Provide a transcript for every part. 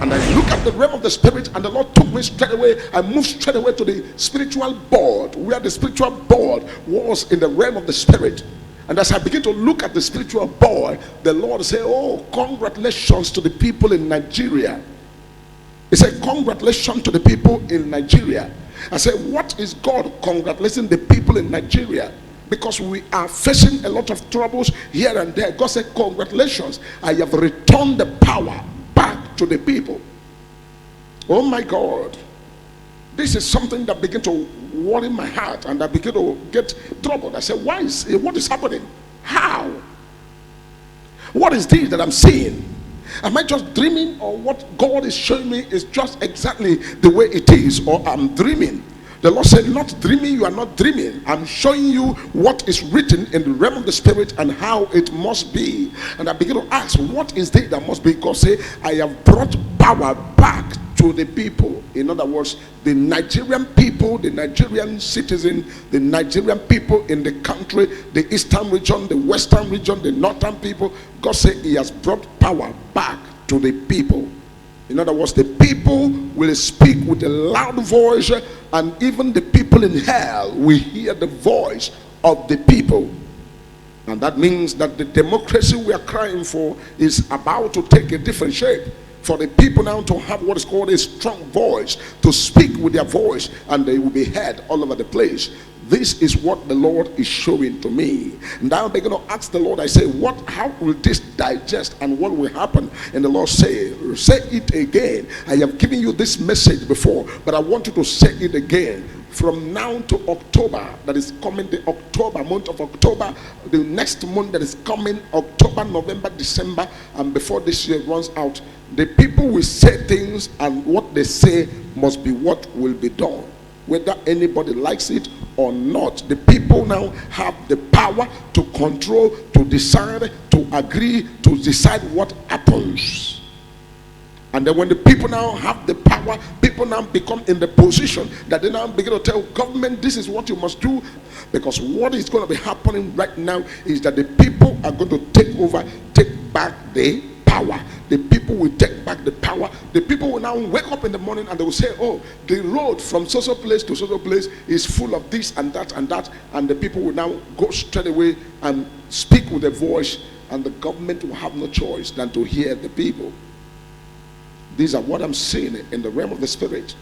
And I look at the realm of the spirit, and the Lord took me straight away. I moved straight away to the spiritual board, where the spiritual board was in the realm of the spirit. And as I begin to look at the spiritual board, the Lord said, oh, congratulations to the people in Nigeria. He said, congratulations to the people in Nigeria. I said, what is God congratulating the people in Nigeria? Because we are facing a lot of troubles here and there. God said, congratulations, I have returned the power back to the people. Oh my God. This is something that began to worry my heart, and I began to get troubled. I said, what is happening? How? What is this that I'm seeing? Am I just dreaming, or what God is showing me is just exactly the way it is, or I'm dreaming? The Lord said, not dreaming, you are not dreaming. I'm showing you what is written in the realm of the spirit and how it must be. And I begin to ask, what is it that must be? God said, I have brought power back to the people. In other words, the Nigerian people, the Nigerian citizen, the Nigerian people in the country, the eastern region, the western region, the northern people. God said he has brought power back to the people. In other words, the people will speak with a loud voice, and even the people in hell will hear the voice of the people. And that means that the democracy we are crying for is about to take a different shape. For the people now to have what is called a strong voice, to speak with their voice, and they will be heard all over the place. This is what the Lord is showing to me. And now I'm beginning to ask the Lord, I say, how will this digest, and what will happen? And the Lord say it again. I have given you this message before, but I want you to say it again. From now to October, that is coming, the October, month of October, the next month that is coming, October, November, December, and before this year runs out, the people will say things, and what they say must be what will be done, whether anybody likes it or not. The people now have the power to control, to decide, to agree, to decide what happens. And then when the people now have the power, people now become in the position that they now begin to tell government, this is what you must do. Because what is going to be happening right now is that the people are going to take over, take back the power. The people will take back the power. The people will now wake up in the morning and they will say, oh, the road from so place to so place is full of this and that and that. And the people will now go straight away and speak with a voice, and the government will have no choice than to hear the people. These are what I'm seeing in the realm of the spirit.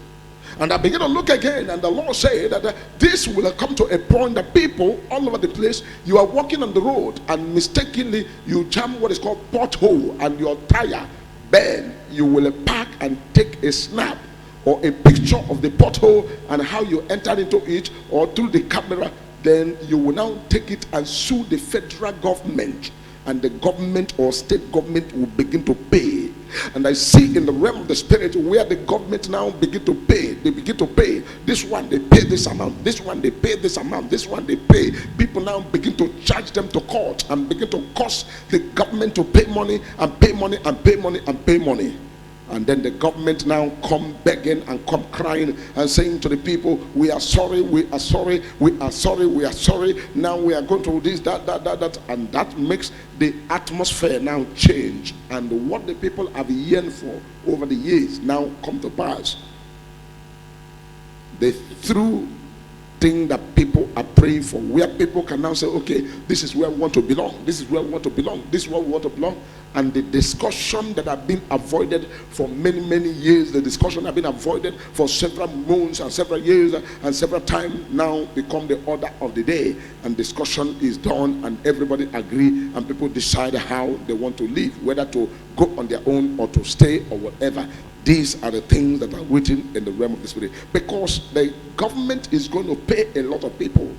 And I begin to look again, and the Lord said that this will come to a point that people all over the place, you are walking on the road and mistakenly you jam what is called pothole, and your tire burn. You will park and take a snap or a picture of the pothole and how you entered into it, or through the camera. Then you will now take it and sue the federal government, and the government or state government will begin to pay. And I see in the realm of the spirit where the government now begin to pay. They begin to pay. This one they pay this amount, this one they pay this amount, this one they pay. People now begin to charge them to court and begin to cost the government to pay money and pay money and pay money and pay money. And then the government now come begging and come crying and saying to the people, we are sorry, we are sorry, we are sorry, we are sorry. Now we are going to do this, that. And that makes the atmosphere now change. And what the people have yearned for over the years now come to pass. The true thing that people are praying for, where people can now say, okay, this is where we want to belong, this is where we want to belong, this is where we want to belong. And the discussion that have been avoided for many years, the discussion have been avoided for several months and several years and several times, now become the order of the day. And discussion is done, and everybody agree, and people decide how they want to live, whether to go on their own or to stay or whatever. These are the things that are written in the realm of the spirit, because the government is going to pay a lot of people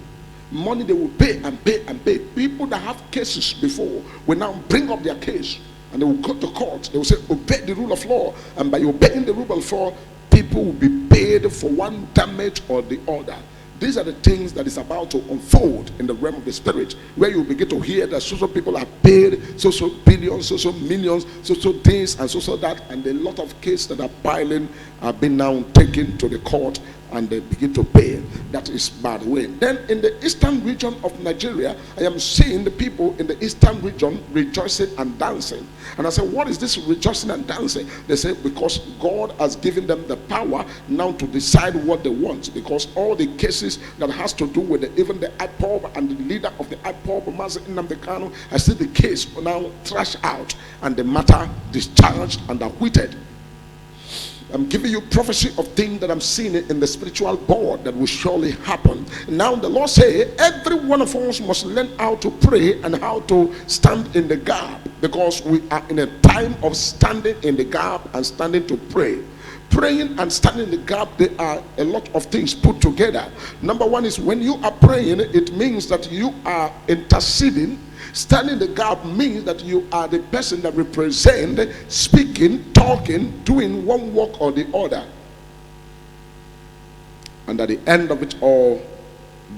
money. They will pay and pay and pay. People that have cases before will now bring up their case, and they will go to court. They will say, obey the rule of law, and by obeying the rule of law, people will be paid for one damage or the other. These are the things that is about to unfold in the realm of the spirit, where you begin to hear that so people are paid so billions, so millions, so this and so that, and a lot of cases that are piling have been now taken to the court, and they begin to pay. That is by the way. Then in the eastern region of Nigeria, I am seeing the people in the eastern region rejoicing and dancing. And I said, what is this rejoicing and dancing? They say, because God has given them the power now to decide what they want. Because all the cases that has to do with even the IPOB and the leader of the IPOB, Mazi Nnamdi Kanu, I see the case now thrashed out and the matter discharged and acquitted. I'm giving you prophecy of things that I'm seeing in the spiritual board that will surely happen. Now the Lord say every one of us must learn how to pray and how to stand in the gap, because we are in a time of standing in the gap and standing to pray. Praying and standing in the gap, there are a lot of things put together. Number one is when you are praying, it means that you are interceding. Standing in the gap means that you are the person that represents, speaking, talking, doing one work or the other. And at the end of it all,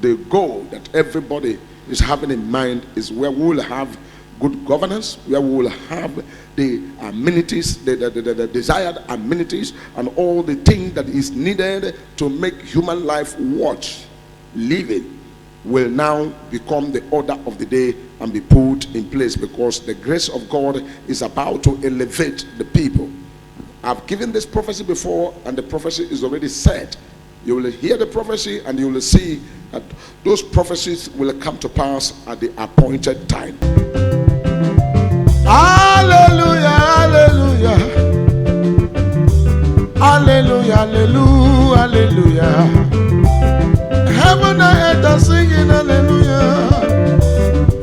the goal that everybody is having in mind is where we will have good governance, where we will have the amenities, the desired amenities, and all the things that is needed to make human life worth living will now become the order of the day and be put in place, because the grace of God is about to elevate the people. I've given this prophecy before, and the prophecy is already set. You will hear the prophecy and you will see that those prophecies will come to pass at the appointed time. Hallelujah, hallelujah, hallelujah, hallelujah, hallelujah. Heaven and earth are singing hallelujah,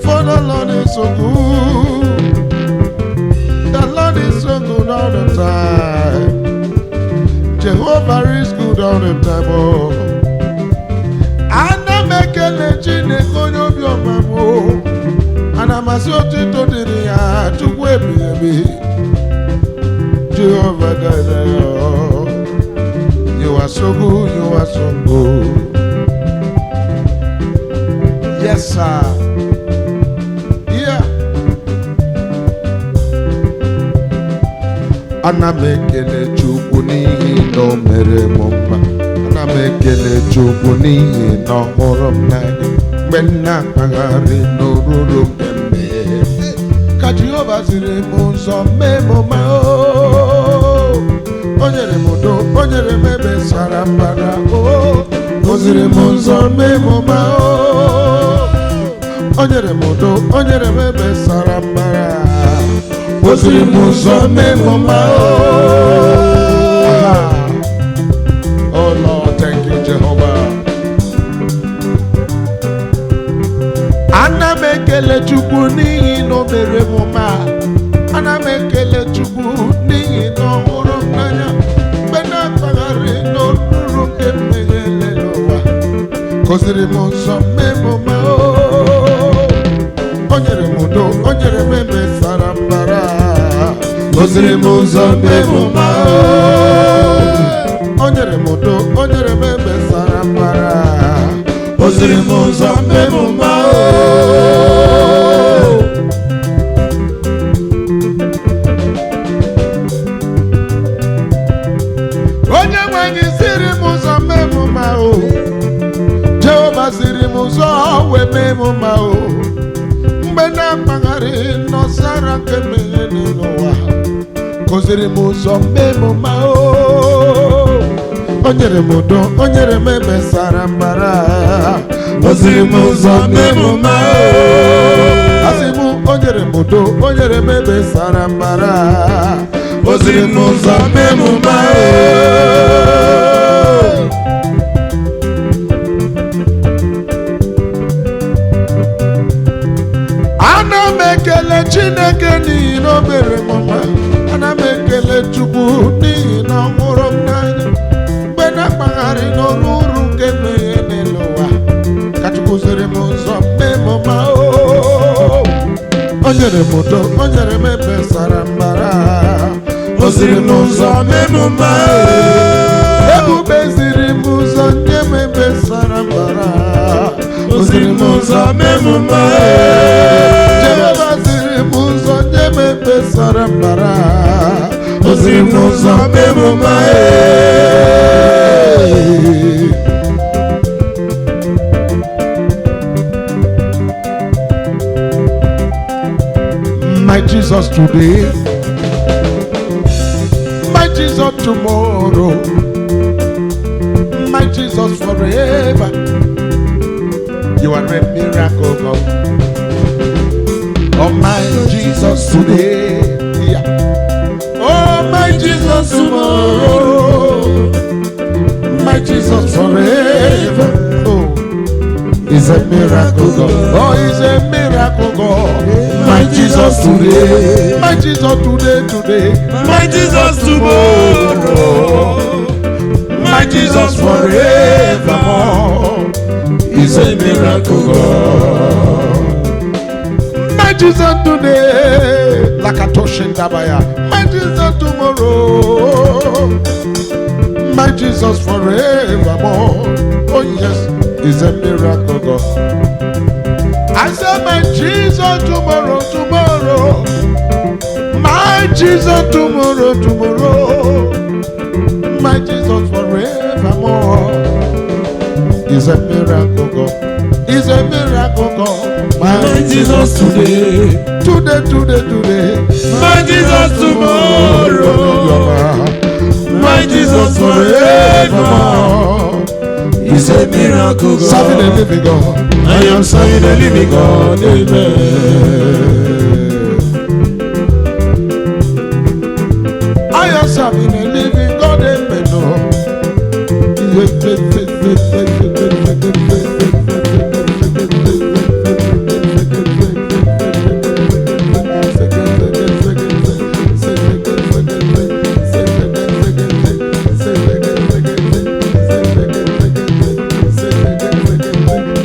for the Lord is so good. The Lord is so good all the time. Jehovah is good all the time. Oh, and I make a legend of your mamo, and I'm a sort of the to wait, baby. Jehovah, you are so good, you are so good. Yes, sir. Yeah. Ana mekele Chukwu n'ihi na o mere m mma. Ana mekele Chukwu n'ihi na ọ hụrụ m n'anya. Mgbe m na-akpagharị n'oruru nke mmehie, ka Jehova ziri m ụzọ mee m mma. O nyere m udo, o nyere m ebe sara mbara. O ziri m ụzọ mee m mma. Onyere modo, onyere mebe sarambara. Oziri muzo memoma. Oh Lord, thank you, Jehovah. Ana mekele Chukwu n'ihi na o mere m mma. Ana mekele Chukwu n'ihi na ọ hụrụ m n'anya. Mgbe na-akpagharị n'okpuru nke mmehie n'ụwa, gọziri m ụzọ mee m mma. Onyere mudo, onyere mebe sarambara. Gọziri m ụzọ mee m mma. Onyere mudo, onyere mebe sarambara. Gọziri m ụzọ mee m mma. Onye nwe anyị ziri m ụzọ mee m mma. Jehova ziri m ụzọ wee mee m mma. Mgbe na-akpagharị n'ọzara nke mmehie n'ụwa, gọziri m ụzọ mee m mma. O nyere m udo, o nyere m ebe sara mbara. Gọziri m ụzọ mee m mma. Asị m o nyere m udo, o nyere m ebe sara mbara. Gọziri m ụzọ mee m mma. Ana m ekele Chineke n'ihi na o mere m mma. Ana m ekele Chukwu n'ihi na ọ hụrụ m n'anya. Mgbe na-akpagharị n'oruru nke mmehie n'ụwa, ka Chukwu ziri m ụzọ mee m mma. O nyere m udo, o nyere m ebe sara mbara. O ziri m ụzọ mee m mma. Ebube ziri m ụzọ nye m ebe sara mbara. O ziri m ụzọ mee m mma. Jehova ziri m ụzọ nye m ebe sara mbara. O ziri m ụzọ mee m mma. Jesus today, my Jesus tomorrow, my Jesus forever. You are a miracle God. Oh my Jesus today, yeah. Oh my Jesus tomorrow, my Jesus forever. Oh, He's a miracle God. Oh, He's a miracle God. My Jesus today, my Jesus today, my Jesus tomorrow, my Jesus forevermore. He's a miracle God. My Jesus today, like a Toshin Dabaya. My Jesus tomorrow, my Jesus forevermore. Oh yes, He's a miracle God. I said my Jesus tomorrow, tomorrow. My Jesus tomorrow, tomorrow. My Jesus forevermore. He's a miracle God. He's a miracle God. My Jesus today, Today, today, today. my Jesus tomorrow, my Jesus forevermore. He's a miracle God. Serving a living God. I am serving a living God. Amen. I am serving a living God. Amen.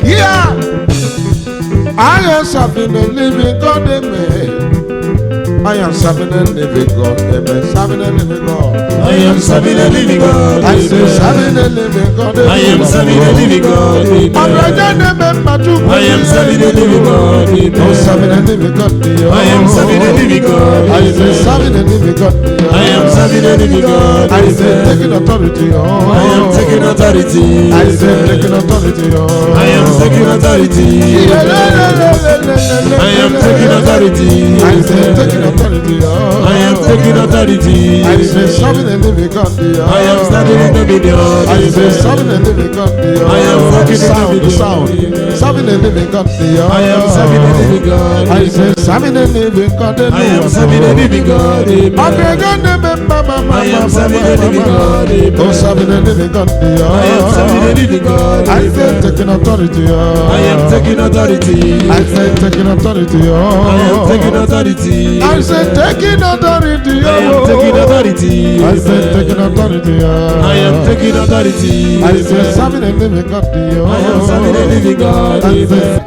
Yeah, I am serving a living God. Amen. I am serving a living God. Amen. Serving a living God. I am serving a living God. I say Amen. serving a living God. I am serving a living God. Amen. I am serving a living God. Amen. Oh, serving a living God. I am serving a living God. I say Amen. serving a living God. I am serving a living God. I say Amen. taking authority. I am taking authority. I say Amen. taking authority. I am taking authority. I am taking authority. I say taking authority. I am taking authority. I say serving a living God. I am standing in the video. I say serving a living God. I am walking in the sound, video. sound. Serving a living God. I am serving a living God. I say serving a living God. I am serving a living God. I am serving a living God. Oh, serving a living God. I am serving a living God. I say taking authority. I am taking authority. I say taking authority. I am taking authority. I say taking authority. I am taking authority. I say taking authority. I am taking authority. I say serving a living God. I am serving a living God. I say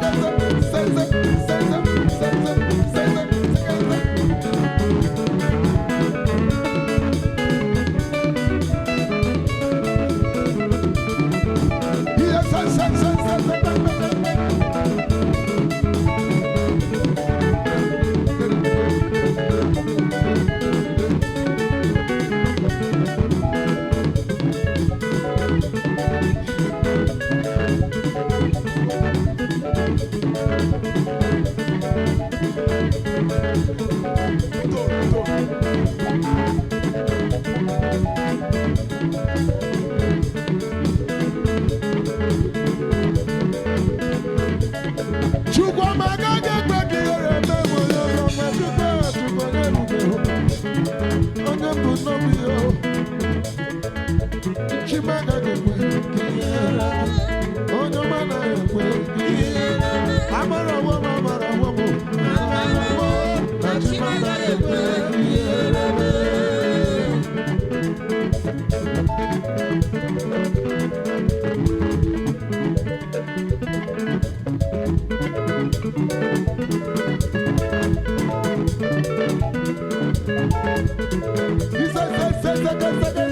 He said,